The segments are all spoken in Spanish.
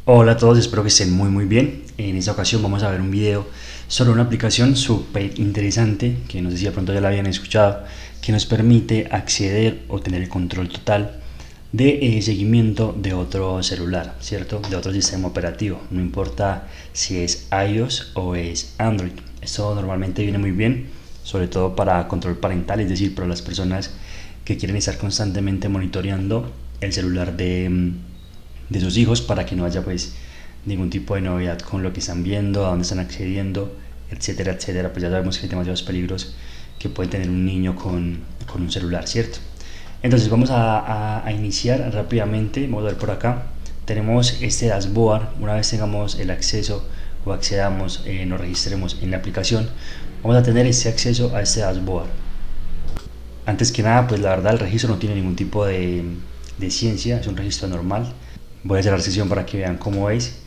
Hola a todos, espero que estén muy bien. En esta ocasión vamos a ver un video sobre una aplicación súper interesante que no sé si de pronto ya la habían escuchado, que nos permite acceder o tener el control total de seguimiento de otro celular, ¿cierto? De otro sistema operativo, no importa si es iOS o es Android. Esto normalmente viene muy bien, sobre todo para control parental, es decir, para las personas que quieren estar constantemente monitoreando el celular de sus hijos para que no haya pues ningún tipo de novedad con lo que están viendo, a dónde están accediendo, etcétera, etcétera. Pues ya sabemos que hay demasiados peligros que puede tener un niño con un celular, ¿cierto? Entonces vamos a iniciar rápidamente. Vamos a ver por acá. Tenemos este dashboard. Una vez tengamos el acceso o accedamos, nos registremos en la aplicación, vamos a tener este acceso a este dashboard. Antes que nada, pues la verdad el registro no tiene ningún tipo de ciencia, es un registro normal. Voy a cerrar sesión para que vean cómo es.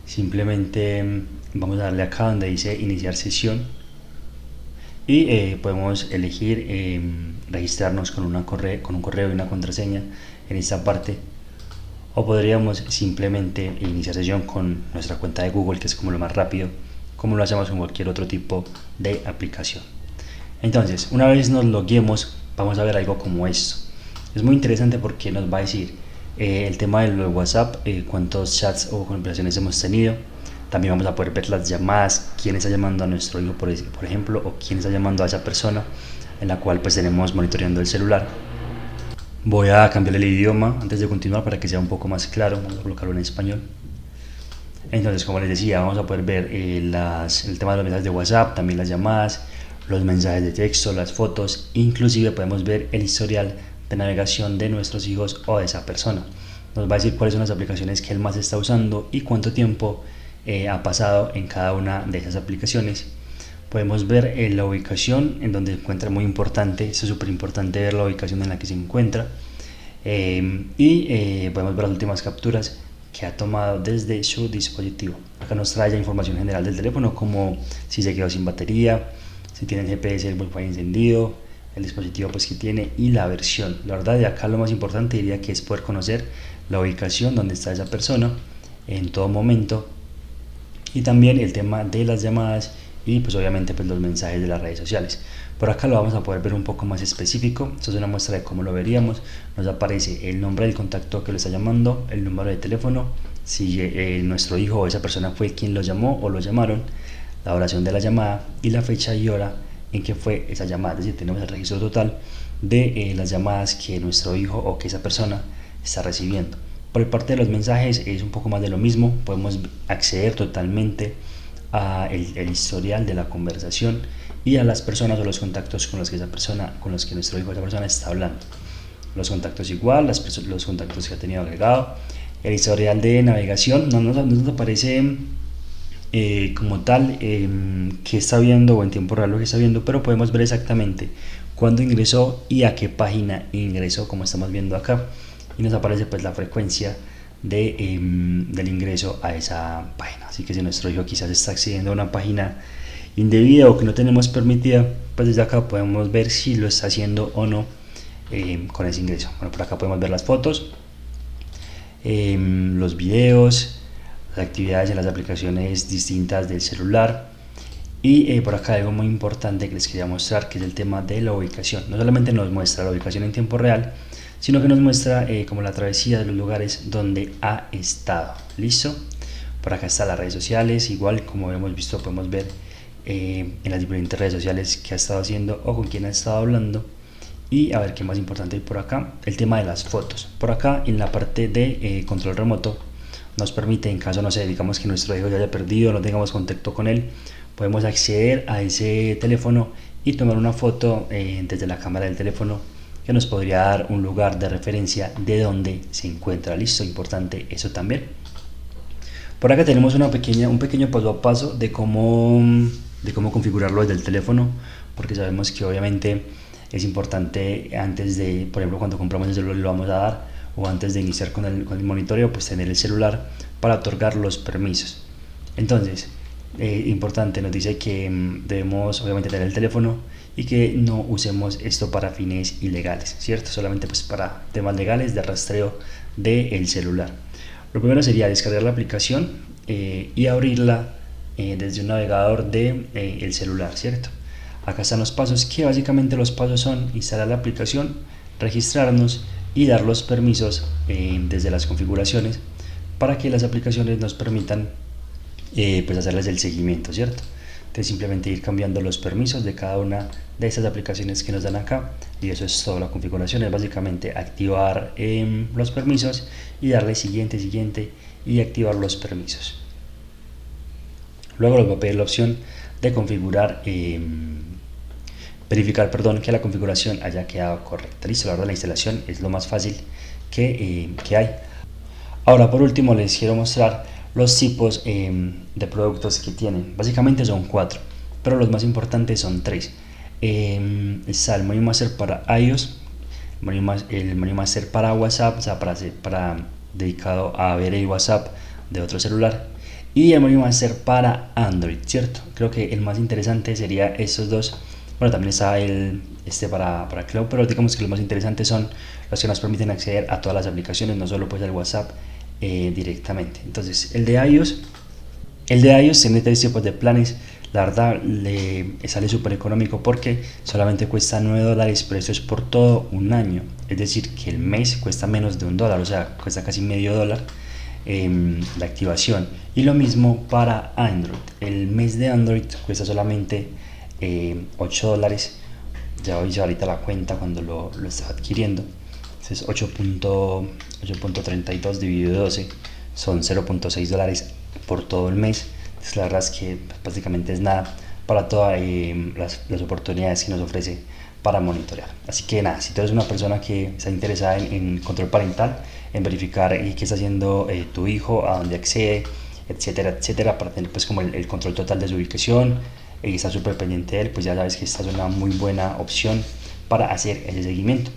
Simplemente vamos a darle acá donde dice iniciar sesión y podemos elegir registrarnos con un correo y una contraseña en esta parte, o podríamos simplemente iniciar sesión con nuestra cuenta de Google, que es como lo más rápido, como lo hacemos con cualquier otro tipo de aplicación. Entonces, una vez nos loguemos, vamos a ver algo como esto. Es muy interesante porque nos va a decir el tema de WhatsApp, cuántos chats o conversaciones hemos tenido. También vamos a poder ver las llamadas, quién está llamando a nuestro hijo, por ejemplo, o quién está llamando a esa persona en la cual pues tenemos monitoreando el celular. Voy a cambiar el idioma antes de continuar para que sea un poco más claro. Vamos a colocarlo en español. Entonces, como les decía, vamos a poder ver el tema de los mensajes de WhatsApp, también las llamadas, los mensajes de texto, las fotos, inclusive podemos ver el historial de navegación de nuestros hijos o de esa persona. Nos va a decir cuáles son las aplicaciones que él más está usando y cuánto tiempo ha pasado en cada una de esas aplicaciones. Podemos ver la ubicación en donde se encuentra, muy importante, es súper importante ver la ubicación en la que se encuentra, y podemos ver las últimas capturas que ha tomado desde su dispositivo. Acá nos trae ya información general del teléfono, como si se quedó sin batería, si tiene el GPS, el Wi-Fi encendido, el dispositivo pues que tiene y la versión. La verdad, de acá lo más importante diría que es poder conocer la ubicación donde está esa persona en todo momento, y también el tema de las llamadas y pues obviamente pues los mensajes de las redes sociales. Por acá lo vamos a poder ver un poco más específico. Esto es una muestra de cómo lo veríamos. Nos aparece el nombre del contacto que lo está llamando, el número de teléfono, si nuestro hijo o esa persona fue quien lo llamó o lo llamaron, la duración de la llamada y la fecha y hora en que fue esa llamada. Es decir, tenemos el registro total de las llamadas que nuestro hijo o que esa persona está recibiendo. Por parte de los mensajes es un poco más de lo mismo. Podemos acceder totalmente a el historial de la conversación y a las personas o los contactos con los que esa persona, con los que nuestro hijo o esa persona está hablando. Los contactos igual, los contactos que ha tenido agregado, el historial de navegación. No nos aparece como tal que está viendo o en tiempo real lo que está viendo, pero podemos ver exactamente cuándo ingresó y a qué página ingresó, como estamos viendo acá, y nos aparece pues la frecuencia del ingreso a esa página. Así que si nuestro hijo quizás está accediendo a una página indebida o que no tenemos permitida, pues desde acá podemos ver si lo está haciendo o no con ese ingreso. Bueno, por acá podemos ver las fotos, los videos, las actividades en las aplicaciones distintas del celular. Y por acá algo muy importante que les quería mostrar, que es el tema de la ubicación. No solamente nos muestra la ubicación en tiempo real, sino que nos muestra como la travesía de los lugares donde ha estado. ¿Listo? Por acá están las redes sociales, igual como hemos visto podemos ver en las diferentes redes sociales que ha estado haciendo o con quién ha estado hablando. Y a ver qué más importante hay por acá, el tema de las fotos. Por acá en la parte de control remoto nos permite, en caso, no sé, digamos que nuestro hijo ya haya perdido, no tengamos contacto con él, podemos acceder a ese teléfono y tomar una foto desde la cámara del teléfono, que nos podría dar un lugar de referencia de donde se encuentra. Listo, importante eso también. Por acá tenemos un pequeño paso a paso de cómo configurarlo desde el teléfono, porque sabemos que obviamente es importante antes de, por ejemplo, cuando compramos el celular lo vamos a dar, o antes de iniciar con el monitoreo, pues tener el celular para otorgar los permisos. Entonces, importante, nos dice que debemos obviamente tener el teléfono y que no usemos esto para fines ilegales, ¿cierto? Solamente pues para temas legales de rastreo del celular. Lo primero sería descargar la aplicación y abrirla desde un navegador de el celular, ¿cierto? Acá están los pasos, que básicamente los pasos son instalar la aplicación, registrarnos y dar los permisos desde las configuraciones para que las aplicaciones nos permitan pues hacerles el seguimiento, ¿cierto? Entonces simplemente ir cambiando los permisos de cada una de estas aplicaciones que nos dan acá, y eso es todo. La configuración es básicamente activar los permisos y darle siguiente, siguiente y activar los permisos. Luego nos va a pedir la opción de configurar, verificar, perdón, que la configuración haya quedado correcta. Listo, la verdad la instalación es lo más fácil que hay. Ahora por último les quiero mostrar los tipos de productos que tienen. Básicamente son 4, pero los más importantes son 3. Está el Money Master para iOS, el Money Master para WhatsApp, o sea, para dedicado a ver el WhatsApp de otro celular, y el Money Master para Android, ¿cierto? Creo que el más interesante sería estos dos. Bueno, también está para Cloud, pero digamos que los más interesantes son los que nos permiten acceder a todas las aplicaciones, no solo pues al WhatsApp directamente. Entonces, el de iOS tiene 3 tipos de planes. La verdad le sale súper económico porque solamente cuesta $9, pero esto es por todo un año. Es decir, que el mes cuesta menos de $1, o sea, cuesta casi medio dólar la activación. Y lo mismo para Android. El mes de Android cuesta solamente $8. Ya hice ahorita la cuenta cuando lo estaba adquiriendo. Entonces 8.32 dividido 12 son $0.6 por todo el mes. Entonces la verdad es que básicamente es nada para todas las oportunidades que nos ofrece para monitorear. Así que nada, si tú eres una persona que está interesada en control parental, en verificar qué está haciendo tu hijo, a dónde accede, etcétera, etcétera, para tener pues como el control total de su ubicación y estar súper pendiente de él, pues ya sabes que esta es una muy buena opción para hacer ese seguimiento.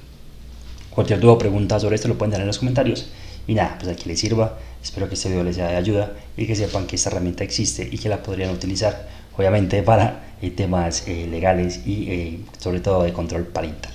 Cualquier duda o pregunta sobre esto lo pueden dar en los comentarios. Y nada, pues aquí les sirva. Espero que este video les sea de ayuda y que sepan que esta herramienta existe y que la podrían utilizar, obviamente, para temas legales y sobre todo de control parental.